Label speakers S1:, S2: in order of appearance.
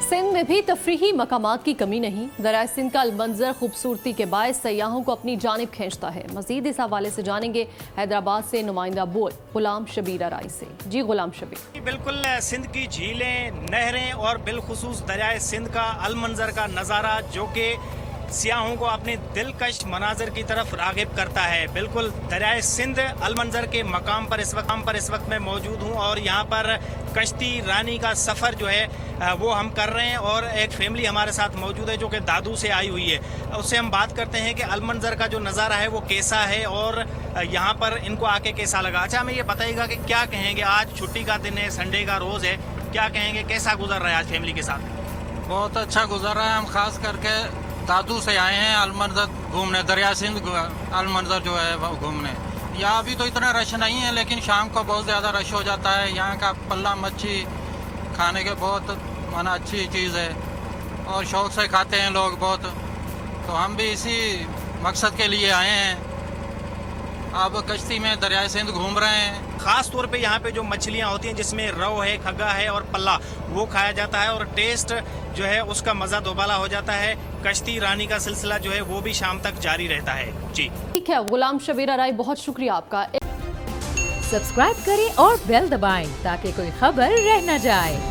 S1: सिंध में भी तफरीही मकामात की कमी नहीं। दरिया सिंध का अलमंजर खूबसूरती के बायस सयाहों को अपनी जानिब खींचता है। मजीद इस हवाले से जानेंगे हैदराबाद से नुमाइंदा बोल गुलाम शबीर अराई से। जी गुलाम शबीर।
S2: बिल्कुल, सिंध की झीलें, नहरें और बिलखुसूस दरिया सिंध का अलमंजर का नज़ारा जो कि सियाहों को अपने दिलकश मनाजर की तरफ रागिब करता है। बिल्कुल दरिया सिंध अलमंजर के मकाम पर इस वक्त मैं मौजूद हूँ और यहाँ पर कश्ती रानी का सफ़र जो है वो हम कर रहे हैं और एक फैमिली हमारे साथ मौजूद है जो कि दादू से आई हुई है। उससे हम बात करते हैं कि अलमंजर का जो नज़ारा है वो कैसा है और यहाँ पर इनको आके कैसा लगा। अच्छा, हमें ये बताइएगा कि क्या कहेंगे, आज छुट्टी का दिन है, संडे का रोज़ है, क्या कहेंगे, कैसा गुजर रहा है आज फैमिली के साथ?
S3: बहुत अच्छा गुजर रहा है। हम खास करके दादू से आए हैं अलमंजर घूमने, दरिया सिंध अलमंजर जो है वो घूमने। यहाँ अभी तो इतना रश नहीं है लेकिन शाम को बहुत ज़्यादा रश हो जाता है। यहाँ का पल्ला मच्छी खाने के बहुत माना अच्छी चीज़ है और शौक़ से खाते हैं लोग बहुत। तो हम भी इसी मकसद के लिए आए हैं। अब कश्ती में दरिया सिंध घूम रहे हैं।
S2: ख़ास तौर पे यहाँ पे जो मछलियाँ होती हैं जिसमें रव है, खगा है और पल्ला, वो खाया जाता है और टेस्ट जो है उसका मज़ा दोबाला हो जाता है। कश्ती रानी का सिलसिला जो है वो भी शाम तक जारी रहता है। जी
S1: ठीक है गुलाम शबीर अराई, बहुत शुक्रिया आपका।
S4: सब्सक्राइब करें और बेल दबाएं ताकि कोई खबर रह न जाए।